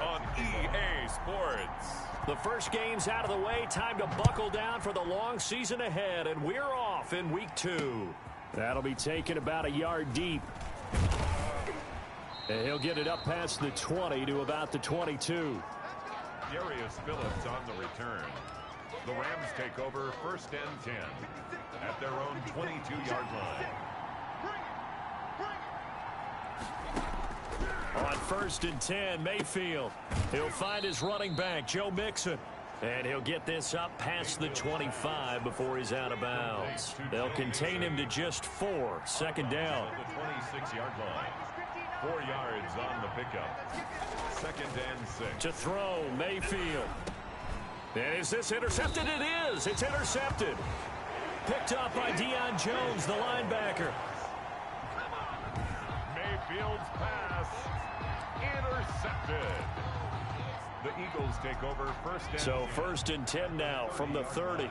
on EA Sports. The first game's out of the way. Time to buckle down for the long season ahead, and we're off in week 2. That'll be taken about a yard deep. And he'll get it up past the 20 to about the 22. Darius Phillips on the return. The Rams take over 1st and 10 at their own 22-yard line. On 1st and 10, Mayfield. He'll find his running back, Joe Mixon. And he'll get this up past the 25 before he's out of bounds. They'll contain him to just 4. 2nd down. The 26-yard line. 4 yards on the pickup. 2nd and 6. To throw, Mayfield. And is this intercepted? It is. It's intercepted. Picked up by Deion Jones, the linebacker. Mayfield's pass intercepted. The Eagles take over 1st and 10. So 1st and 10 now from the 30.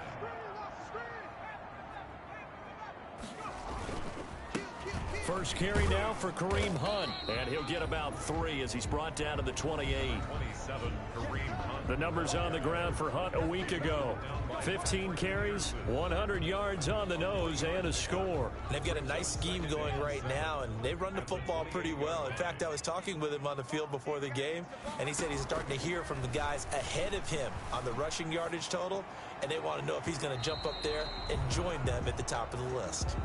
First carry now for Kareem Hunt. And he'll get about 3 as he's brought down to the 28. 27, Kareem Hunt. The numbers on the ground for Hunt a week ago. 15 carries, 100 yards on the nose, and a score. They've got a nice scheme going right now, and they run the football pretty well. In fact, I was talking with him on the field before the game, and he said he's starting to hear from the guys ahead of him on the rushing yardage total, and they want to know if he's going to jump up there and join them at the top of the list.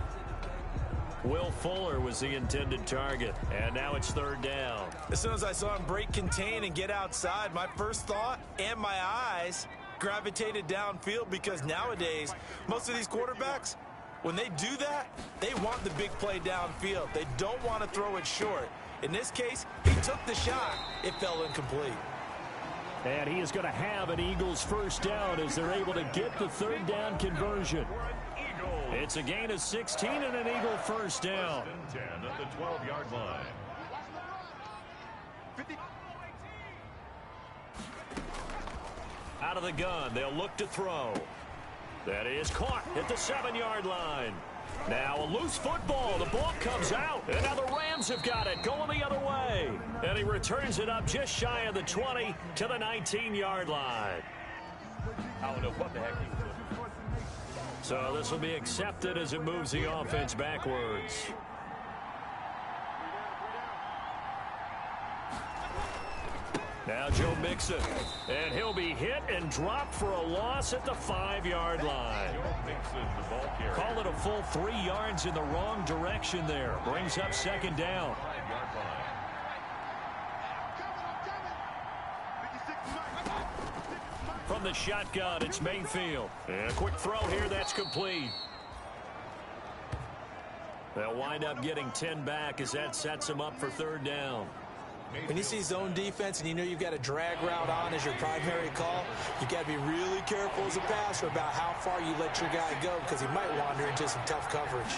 Will Fuller was the intended target, and now it's 3rd down. As soon as I saw him break contain and get outside, my first thought and my eyes gravitated downfield, because nowadays, most of these quarterbacks, when they do that, they want the big play downfield. They don't want to throw it short. In this case, he took the shot. It fell incomplete. And he is going to have an Eagles 1st down as they're able to get the 3rd down conversion. It's a gain of 16 and an Eagle 1st down. 10 at the 12-yard line. Out of the gun, they'll look to throw. That is caught at the 7-yard line. Now a loose football. The ball comes out. And now the Rams have got it going the other way. And he returns it up just shy of the 20 to the 19-yard line. I don't know what the heck he was looking for. So this will be accepted as it moves the offense backwards. Now Joe Mixon, and he'll be hit and dropped for a loss at the 5-yard line. Call it a full 3 yards in the wrong direction there. Brings up 2nd down. From the shotgun, it's Mayfield. And a quick throw here, that's complete. They'll wind up getting 10 back as that sets them up for 3rd down. When you see zone defense and you know you've got a drag route on as your primary call, you've got to be really careful as a passer about how far you let your guy go, because he might wander into some tough coverage.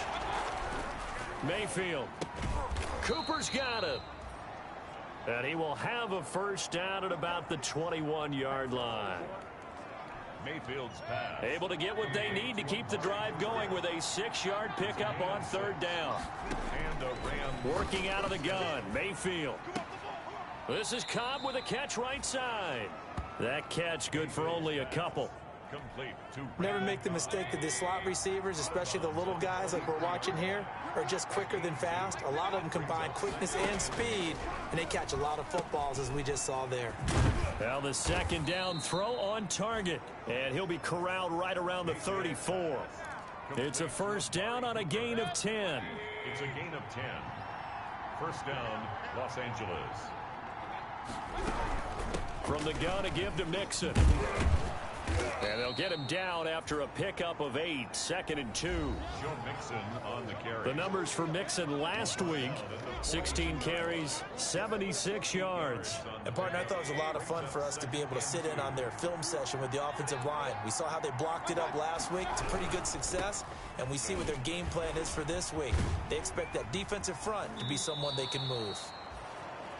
Mayfield. Cooper's got it. And he will have a 1st down at about the 21-yard line. Mayfield's pass. Able to get what they need to keep the drive going with a 6-yard pickup on 3rd down. And a Ram working out of the gun. Mayfield. This is Cobb with a catch right side. That catch good for only a couple. Complete. Never make the mistake that the slot receivers, especially the little guys like we're watching here, are just quicker than fast. A lot of them combine quickness and speed, and they catch a lot of footballs, as we just saw there. Well, the 2nd down throw on target, and he'll be corralled right around the 34. It's a 1st down on a gain of 10. It's a gain of 10. 1st down, Los Angeles. From the gun, a give to Mixon. And they'll get him down after a pickup of 8. 2nd and 2. Joe Mixon on the carry. The numbers for Mixon last week: 16 carries, 76 yards. And, partner, I thought it was a lot of fun for us to be able to sit in on their film session with the offensive line. We saw how they blocked it up last week to pretty good success, and we see what their game plan is for this week. They expect that defensive front to be someone they can move.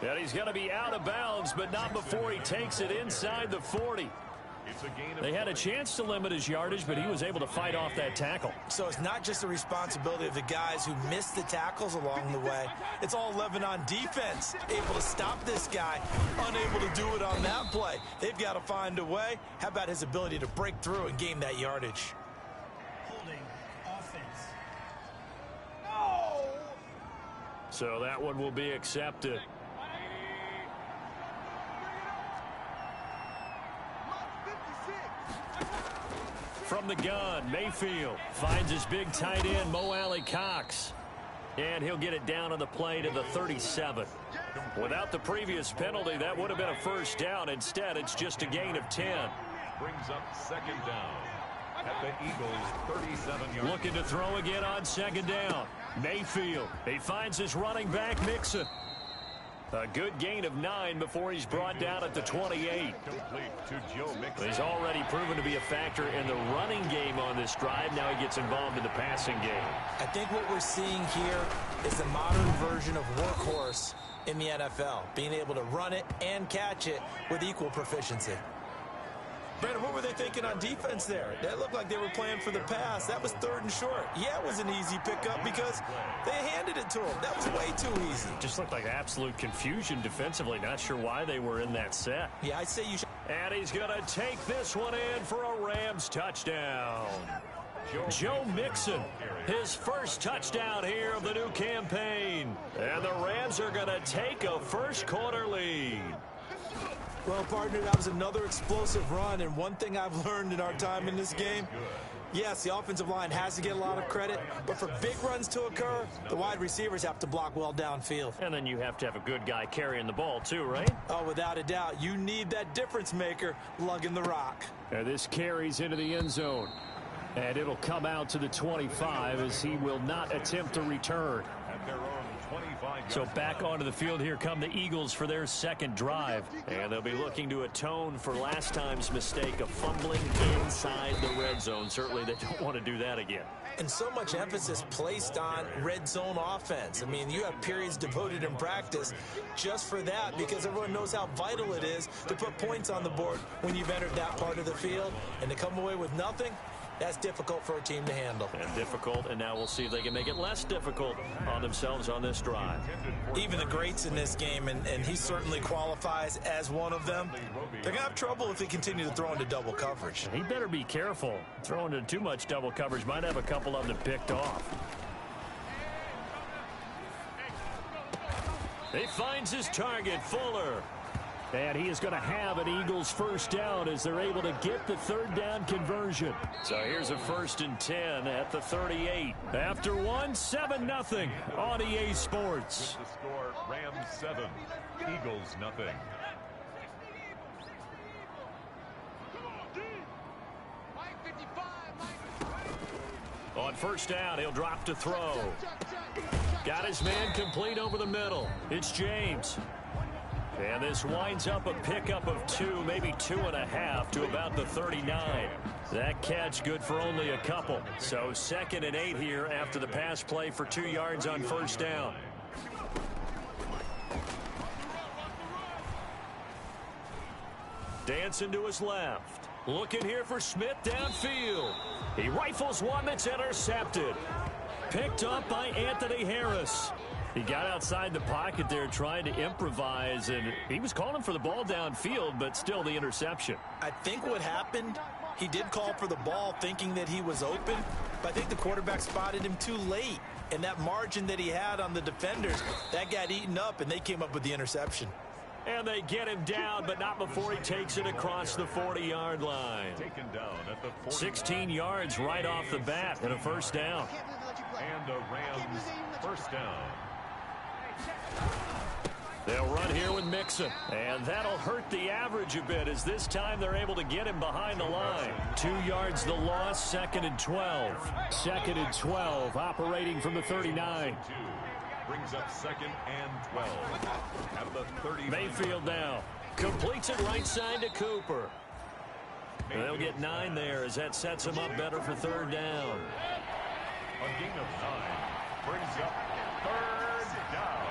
And he's going to be out of bounds, but not before he takes it inside the 40. It's a gain of They had a 20. chance to limit his yardage, but he was able to fight off that tackle. So it's not just the responsibility of the guys who missed the tackles along the way. It's all 11 on defense, able to stop this guy, unable to do it on that play. They've got to find a way. How about his ability to break through and gain that yardage? Holding offense. So that one will be accepted. From the gun, Mayfield finds his big tight end, Mo Alley-Cox. And he'll get it down on the play to the 37. Without the previous penalty, that would have been a first down. Instead, it's just a gain of 10. Brings up second down at the Eagles' 37-yard. Looking to throw again on second down. Mayfield, he finds his running back, Mixon. A good gain of 9 before he's brought down at the 28. Complete to Joe Mixon. He's already proven to be a factor in the running game on this drive. Now he gets involved in the passing game. I think what we're seeing here is the modern version of workhorse in the NFL, being able to run it and catch it with equal proficiency. Brandon, what were they thinking on defense there? That looked like they were playing for the pass. That was 3rd and short. Yeah, it was an easy pickup because they handed it to him. That was way too easy. Just looked like absolute confusion defensively. Not sure why they were in that set. Yeah, I say you should. And he's going to take this one in for a Rams touchdown. Joe Mixon, his first touchdown here of the new campaign. And the Rams are going to take a first quarter lead. Well, partner, that was another explosive run, and one thing I've learned in our time in this game, yes, the offensive line has to get a lot of credit, but for big runs to occur, the wide receivers have to block well downfield. And then you have to have a good guy carrying the ball too, right? Oh, without a doubt. You need that difference maker lugging the rock. And this carries into the end zone. And it'll come out to the 25 as he will not attempt to return. At their own 25-yard So back onto the field here come the Eagles for their second drive. And they'll be looking to atone for last time's mistake of fumbling inside the red zone. Certainly they don't want to do that again. And so much emphasis placed on red zone offense. I mean, you have periods devoted in practice just for that because everyone knows how vital it is to put points on the board when you've entered that part of the field. And to come away with nothing, that's difficult for a team to handle. And difficult, and now we'll see if they can make it less difficult on themselves on this drive. Even the greats in this game, and he certainly qualifies as one of them, they're going to have trouble if they continue to throw into double coverage. He better be careful. Throwing into too much double coverage might have a couple of them picked off. He finds his target, Fuller. And he is going to have an Eagles first down as they're able to get the third down conversion. So here's a 1st and 10 at the 38. After one, 7-0 on EA Sports. The score, Rams 7, Eagles nothing. On first down, he'll drop to throw. Got his man complete over the middle. It's James. And this winds up a pickup of 2, maybe 2.5 to about the 39. That catch good for only a couple. So 2nd and 8 here after the pass play for 2 yards on first down. Dancing to his left. Looking here for Smith downfield. He rifles one that's intercepted. Picked up by Anthony Harris. He got outside the pocket there trying to improvise, and he was calling for the ball downfield, but still the interception. I think what happened, he did call for the ball thinking that he was open, but I think the quarterback spotted him too late. And that margin that he had on the defenders, that got eaten up, and they came up with the interception. And they get him down, but not before he takes it across the 40-yard line. Taken down at the 40. 16 yards right off the bat and a first down. And a Rams first down. They'll run here with Mixon, and that'll hurt the average a bit as this time they're able to get him behind the line. 2 yards the loss, 2nd and 12. 2nd and 12, operating from the 39. Brings up 2nd and 12 at the 30. Mayfield now completes it right side to Cooper. And they'll get 9 there as that sets him up better for 3rd down. A gain of 9 brings up 3rd down.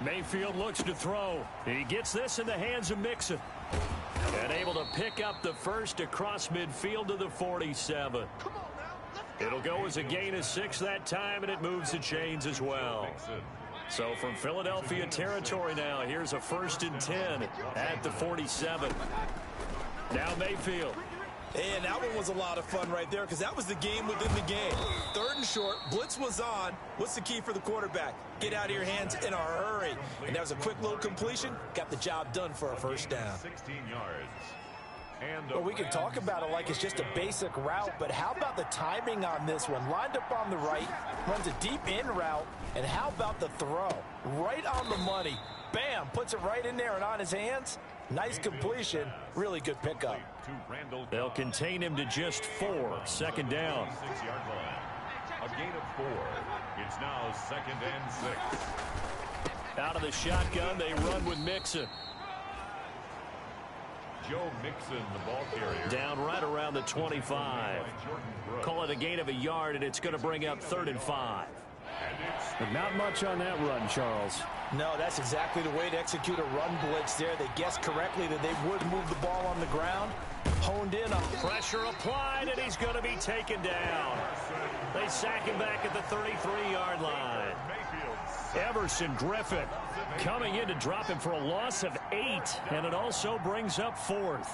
Mayfield looks to throw. He gets this in the hands of Mixon. And able to pick up the first across midfield to the 47. It'll go as a gain of 6 that time, and it moves the chains as well. So from Philadelphia territory now, here's a 1st and 10 at the 47. Now Mayfield. And that one was a lot of fun right there because that was the game within the game. 3rd and short, blitz was on. What's the key for the quarterback? Get out of your hands in a hurry. And that was a quick little completion. Got the job done for a 1st down. 16 yards. Well, we can talk about it like it's just a basic route, but how about the timing on this one? Lined up on the right, runs a deep in route, and how about the throw? Right on the money. Bam, puts it right in there and on his hands. Nice completion. Really good pickup. They'll contain him to just 4. 2nd down. 6-yard line. A gain of 4. It's now 2nd and 6. Out of the shotgun, they run with Mixon. Joe Mixon, the ball carrier. Down right around the 25. Call it a gain of a yard, and it's going to bring up 3rd and 5. But not much on that run, Charles. No, that's exactly the way to execute a run blitz there. They guessed correctly that they would move the ball on the ground. Honed in on pressure applied, and he's going to be taken down. They sack him back at the 33-yard line. Everson Griffin coming in to drop him for a loss of 8, and it also brings up 4th.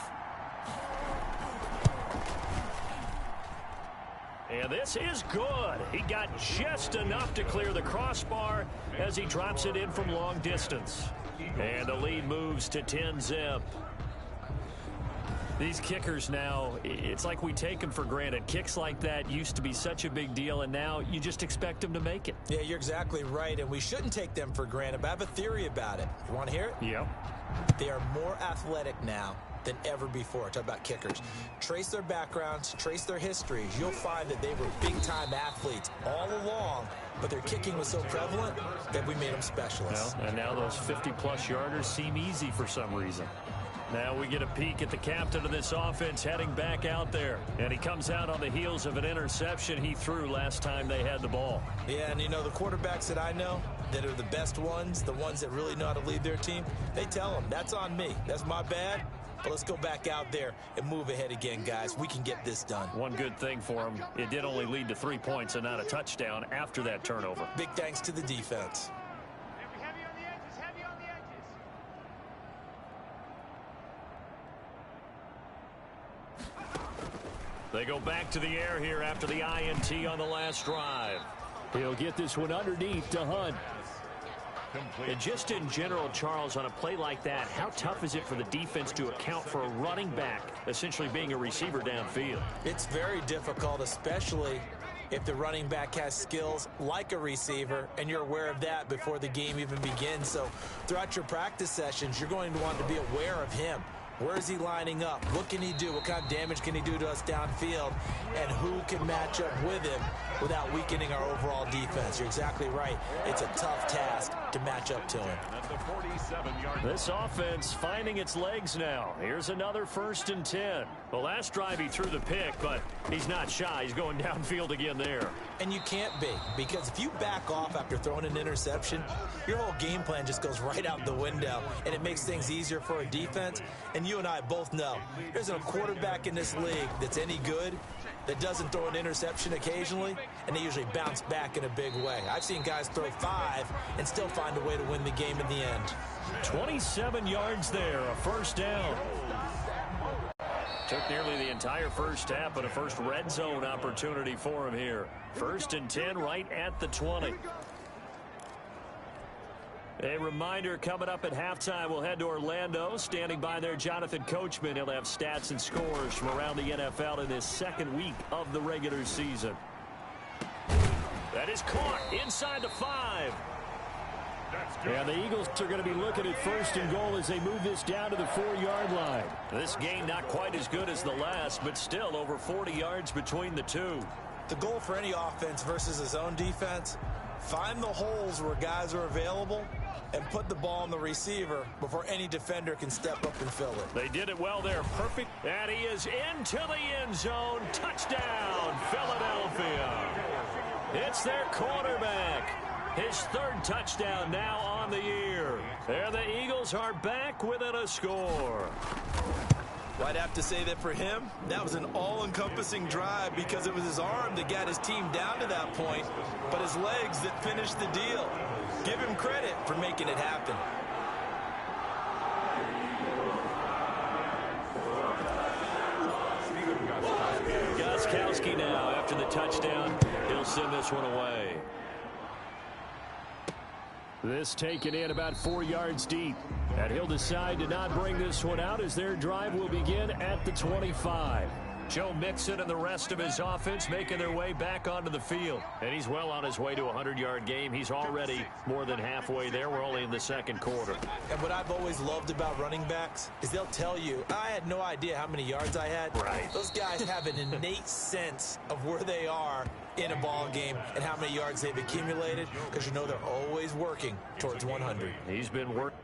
And this is good. He got just enough to clear the crossbar as he drops it in from long distance. And the lead moves to 10-zip. These kickers now, it's like we take them for granted. Kicks like that used to be such a big deal, and now you just expect them to make it. Yeah, you're exactly right, and we shouldn't take them for granted, but I have a theory about it. You want to hear it? Yep. They are more athletic now than ever before. Talk about kickers. Trace their backgrounds, trace their histories. You'll find that they were big-time athletes all along, but their kicking was so prevalent that we made them specialists. Well, and now those 50-plus yarders seem easy for some reason. Now we get a peek at the captain of this offense heading back out there. And he comes out on the heels of an interception he threw last time they had the ball. Yeah, and you know, the quarterbacks that I know that are the best ones, the ones that really know how to lead their team, they tell them, that's on me. That's my bad. But let's go back out there and move ahead again, guys. We can get this done. One good thing for him, it did only lead to 3 points and not a touchdown after that turnover. Big thanks to the defense. They go back to the air here after the INT on the last drive. He'll get this one underneath to Hunt. And just in general, Charles, on a play like that, how tough is it for the defense to account for a running back essentially being a receiver downfield? It's very difficult, especially if the running back has skills like a receiver, and you're aware of that before the game even begins. So throughout your practice sessions, you're going to want to be aware of him. Where is he lining up? What can he do? What kind of damage can he do to us downfield? And who can match up with him without weakening our overall defense? You're exactly right. It's a tough task to match up to him. This offense finding its legs now. Here's another 1st and 10. The last drive he threw the pick, but he's not shy. He's going downfield again there. And you can't be, because if you back off after throwing an interception, your whole game plan just goes right out the window, and it makes things easier for a defense. And you and I both know there's a quarterback in this league that's any good that doesn't throw an interception occasionally, and they usually bounce back in a big way. I've seen guys throw 5 and still find a way to win the game in the end. 27 yards there, a 1st down. Took nearly the entire first half, but a first red zone opportunity for him here. 1st and 10 right at the 20. A reminder, coming up at halftime, we'll head to Orlando. Standing by there, Jonathan Coachman. He'll have stats and scores from around the NFL in this 2nd week of the regular season. That is caught inside the 5. And the Eagles are going to be looking at 1st and goal as they move this down to the 4-yard line. This game not quite as good as the last, but still over 40 yards between the two. The goal for any offense versus his own defense, find the holes where guys are available and put the ball on the receiver before any defender can step up and fill it. They did it well there. Perfect. And he is into the end zone. Touchdown, Philadelphia. It's their quarterback. His third touchdown now on the year. And the Eagles are back within a score. Well, I'd have to say that for him, that was an all-encompassing drive because it was his arm that got his team down to that point, but his legs that finished the deal. Give him credit for making it happen. Gostkowski now after the touchdown. He'll send this one away. This taken in about 4 yards deep. And he'll decide to not bring this one out as their drive will begin at the 25. Joe Mixon and the rest of his offense making their way back onto the field. And he's well on his way to a 100-yard game. He's already more than halfway there. We're only in the second quarter. And what I've always loved about running backs is they'll tell you, I had no idea how many yards I had. Right. Those guys have an innate sense of where they are in a ball game and how many yards they've accumulated because you know they're always working towards 100. He's been working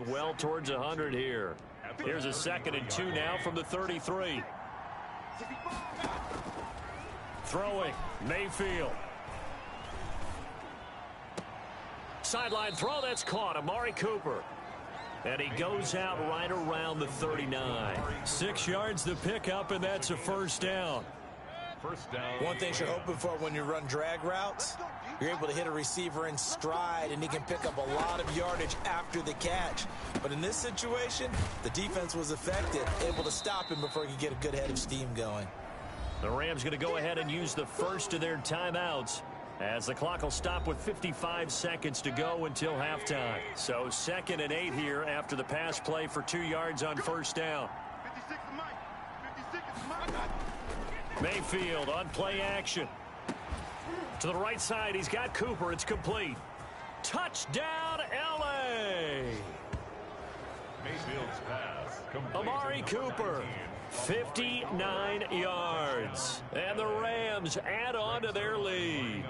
well towards 100 here. Here's a 2nd and 2 now from the 33. Throwing, Mayfield. Sideline throw, that's caught. Amari Cooper. And he goes out right around the 39. 6 yards to pick up, and that's a first down. First down. One thing you're hoping for when you run drag routes, you're able to hit a receiver in stride, and he can pick up a lot of yardage after the catch. But in this situation, the defense was effective, able to stop him before he could get a good head of steam going. The Rams going to go ahead and use the first of their timeouts as the clock will stop with 55 seconds to go until halftime. So 2nd and 8 here after the pass play for 2 yards on first down. Mayfield on play action. To the right side, he's got Cooper. It's complete. Touchdown, L.A. Mayfield's pass. Amari Cooper, 59 yards. And the Rams add on to their lead.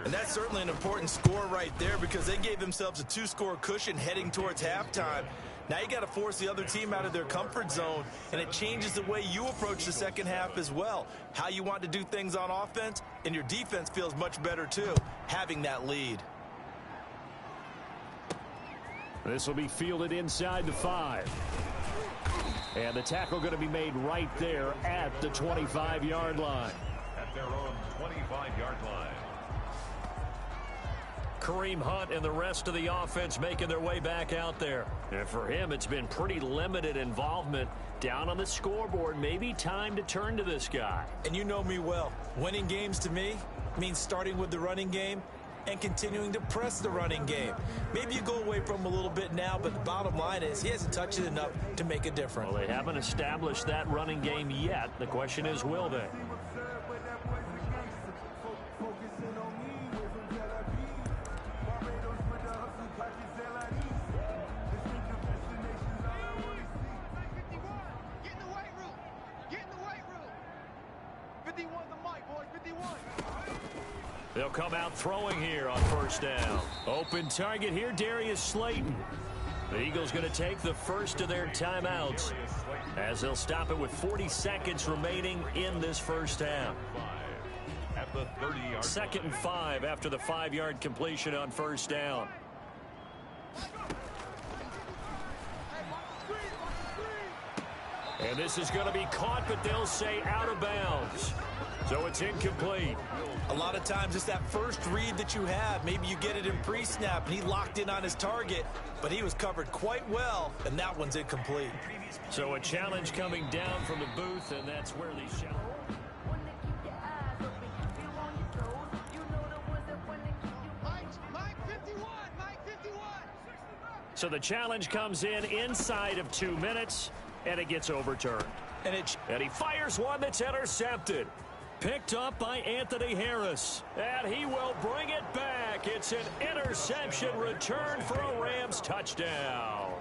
And that's certainly an important score right there because they gave themselves a 2-score cushion heading towards halftime. Now you got to force the other team out of their comfort zone, and it changes the way you approach the second half as well. How you want to do things on offense, and your defense feels much better too, having that lead. This will be fielded inside the 5. And the tackle going to be made right there at the 25-yard line. At their own 25-yard line. Kareem Hunt and the rest of the offense making their way back out there. And for him, it's been pretty limited involvement down on the scoreboard. Maybe time to turn to this guy. And you know me well. Winning games to me means starting with the running game and continuing to press the running game. Maybe you go away from him a little bit now, but the bottom line is he hasn't touched it enough to make a difference. Well, they haven't established that running game yet. The question is, will they? They'll come out throwing here on first down. Open target here, Darius Slayton. The Eagles going to take the first of their timeouts as they'll stop it with 40 seconds remaining in this first half. At the 30-yard 2nd and 5 after the 5-yard completion on first down. And this is going to be caught, but they'll say out of bounds. So it's incomplete. A lot of times it's that first read that you have. Maybe you get it in pre-snap, and he locked in on his target, but he was covered quite well, and that one's incomplete. So a challenge coming down from the booth, and that's where these challenges. So the challenge comes in inside of 2 minutes, and it gets overturned. And he fires one that's intercepted. Picked up by Anthony Harris. And he will bring it back. It's an interception return for a Rams touchdown.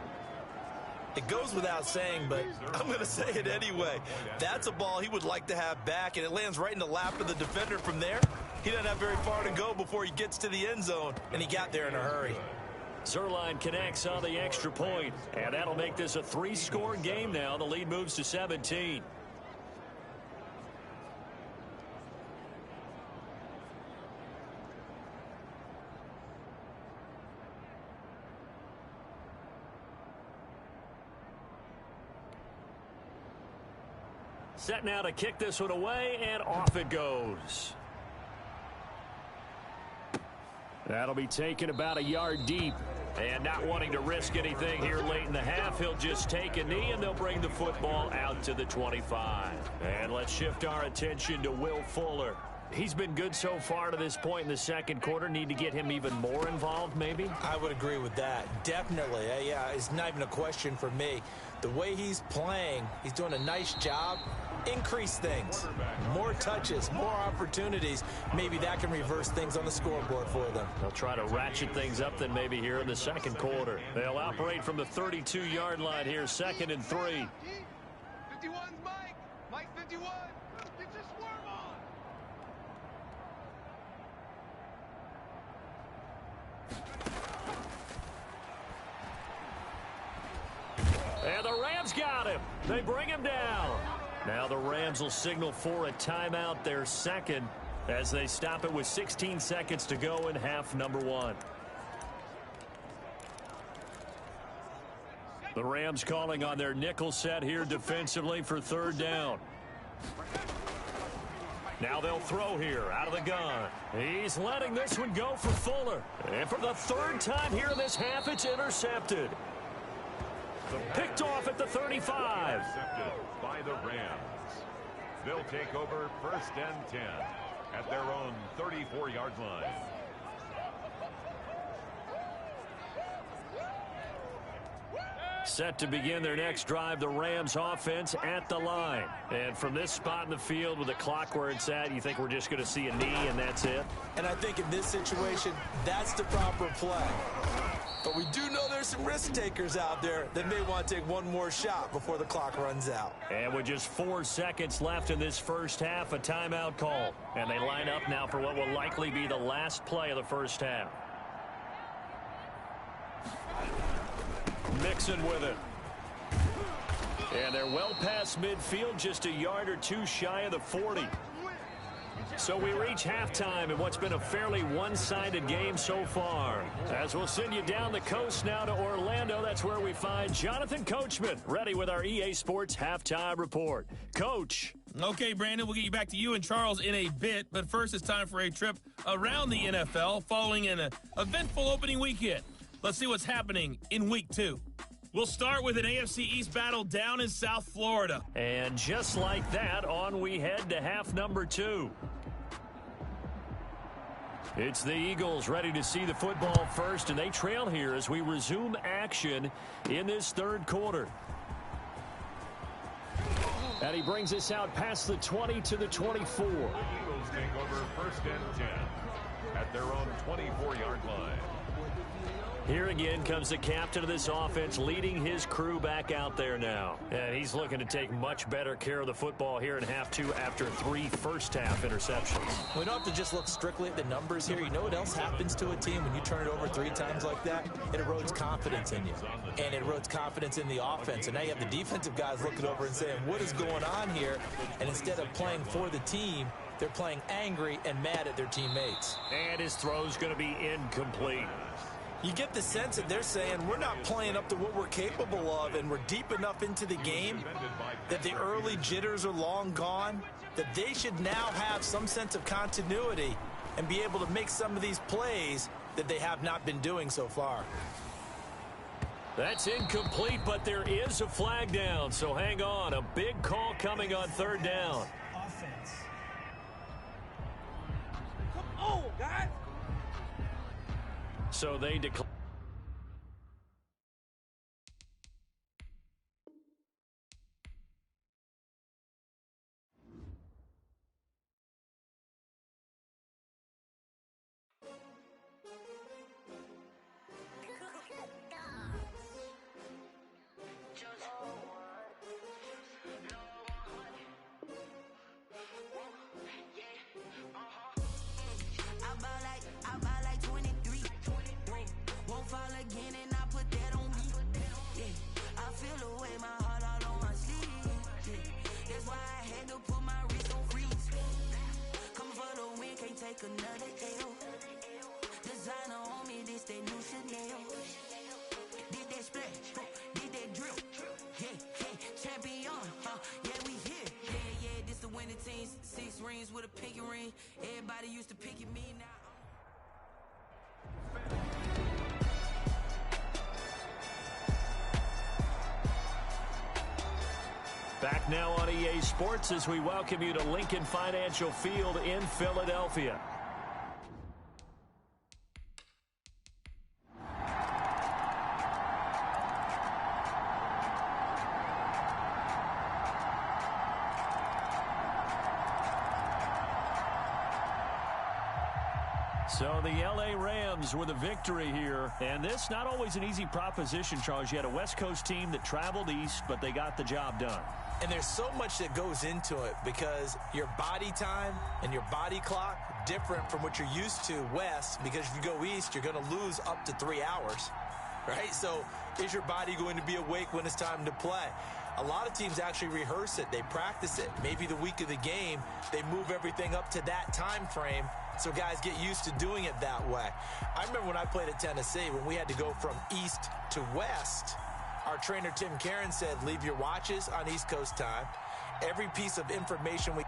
It goes without saying, but I'm going to say it anyway. That's a ball he would like to have back, and it lands right in the lap of the defender from there. He doesn't have very far to go before he gets to the end zone, and he got there in a hurry. Zerline connects on the extra point, and that'll make this a 3-score game now. The lead moves to 17. Set now to kick this one away, and off it goes. That'll be taken about a yard deep. And not wanting to risk anything here late in the half, he'll just take a knee, and they'll bring the football out to the 25. And let's shift our attention to Will Fuller. He's been good so far to this point in the second quarter. Need to get him even more involved, maybe? I would agree with that. Definitely. Yeah, it's not even a question for me. The way he's playing, he's doing a nice job. Increase things. More touches, more opportunities. Maybe that can reverse things on the scoreboard for them. They'll try to ratchet things up then maybe here in the second quarter. They'll operate from the 32-yard line here, 2nd and 3. 51's Mike. Mike's 51. Get your swarm on. And the Rams got him. They bring him down. Now the Rams will signal for a timeout, their second, as they stop it with 16 seconds to go in half number 1. The Rams calling on their nickel set here defensively for 3rd down. Now they'll throw here out of the gun. He's letting this one go for Fuller. And for the 3rd time here in this half, it's intercepted. Picked off at the 35. Intercepted by the Rams. They'll take over 1st and 10 at their own 34-yard line. Set to begin their next drive, the Rams offense at the line. And from this spot in the field with the clock where it's at, you think we're just going to see a knee and that's it? And I think in this situation, that's the proper play. But we do know there's some risk takers out there that may want to take one more shot before the clock runs out. And with just 4 seconds left in this first half, a timeout call. And they line up now for what will likely be the last play of the first half. Mixon with it. And they're well past midfield, just a yard or two shy of the 40. So we reach halftime in what's been a fairly one-sided game so far. As we'll send you down the coast now to Orlando, that's where we find Jonathan Coachman, ready with our EA Sports Halftime Report. Coach. Okay, Brandon, we'll get you back to you and Charles in a bit, but first it's time for a trip around the NFL following an eventful opening weekend. Let's see what's happening in Week 2. We'll start with an AFC East battle down in South Florida. And just like that, on we head to half number 2. It's the Eagles ready to see the football first, and they trail here as we resume action in this 3rd quarter. And he brings us out past the 20 to the 24. The Eagles take over 1st and 10 at their own 24-yard line. Here again comes the captain of this offense leading his crew back out there now. And he's looking to take much better care of the football here in half 2 after 3 first-half interceptions. We don't have to just look strictly at the numbers here. You know what else happens to a team when you turn it over 3 times like that? It erodes confidence in you. And it erodes confidence in the offense. And now you have the defensive guys looking over and saying, what is going on here? And instead of playing for the team, they're playing angry and mad at their teammates. And his throw's going to be incomplete. You get the sense that they're saying we're not playing up to what we're capable of, and we're deep enough into the game that the early jitters are long gone, that they should now have some sense of continuity and be able to make some of these plays that they have not been doing so far. That's incomplete, but there is a flag down, so hang on. A big call coming on 3rd down. Offense. Come on, guys. So they declare. Another L. Designer on me, this that new Chanel. Did that splash, did that drip. Yeah, yeah, champion, yeah, we here. winning teams, 6 rings with a pinky ring. Everybody used to pick at me, now Back now on EA Sports as we welcome you to Lincoln Financial Field in Philadelphia. So the L.A. Rams with a victory here. And this, not always an easy proposition, Charles. You had a West Coast team that traveled east, but they got the job done. And there's so much that goes into it because your body time and your body clock different from what you're used to west, because if you go east, you're going to lose up to 3 hours, right? So is your body going to be awake when it's time to play? A lot of teams actually rehearse it. They practice it. Maybe the week of the game, they move everything up to that time frame so guys get used to doing it that way. I remember when I played at Tennessee, when we had to go from east to west, our trainer Tim Karen said, leave your watches on East Coast time. Every piece of information we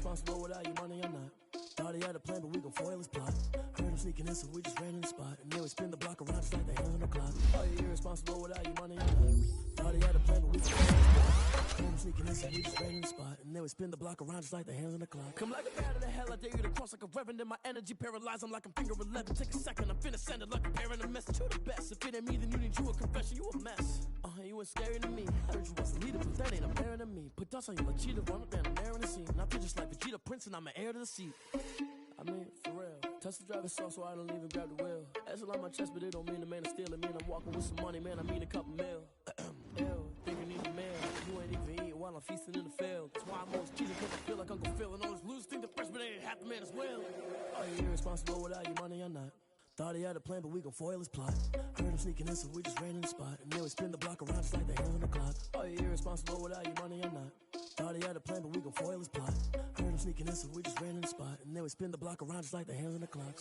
irresponsible without your money, I'm not. Thought he had a plan, but we gon' foil his plot. Heard him sneaking in, so we just ran in the spot. And then we spin the block around just like the hands on the clock. Are you irresponsible without your money, I'm not. Thought he had a plan, but we gon' foil his plot. Heard him sneaking in, so we just ran in the spot. And then we spin the block around just like the hands on the clock. Come like a bat of the hell, I dare you to cross like a reverend. In my energy paralyzed, I'm like I'm finger 11. Take a second, I'm finna send it like a parent a message to the best. If it ain't me, then you need you a confession, you a mess. You ain't scary to me. Heard you was a leader, but that ain't apparent to me. Put dust on you like cheetah, run up down the air in the scene. I feel just like Vegeta Prince, and I'm an heir to the seat. I mean, for real. Touch the driver's soft, so I don't even grab the wheel. That's on my chest, but it don't mean the man is stealing. Man, I'm walking with some money, man. I mean a couple mil. Ew, think you need a meal. You ain't even eating while I'm feasting in the field. That's why I'm always cheating, cause I feel like Uncle Phil. And all those losers think the freshman ain't half the man as well. Are you irresponsible without your money or not? Thought he had a plan, but we gon' foil his plot. Heard him sneaking in, so we just ran in the spot. And then we spin the block around just like the hands on the clock. Are you irresponsible without your money or not? Thought he had a plan, but we gon' foil his plot. Heard him sneaking in, so we just ran in the spot. And then we spin the block around just like the hands on the clock.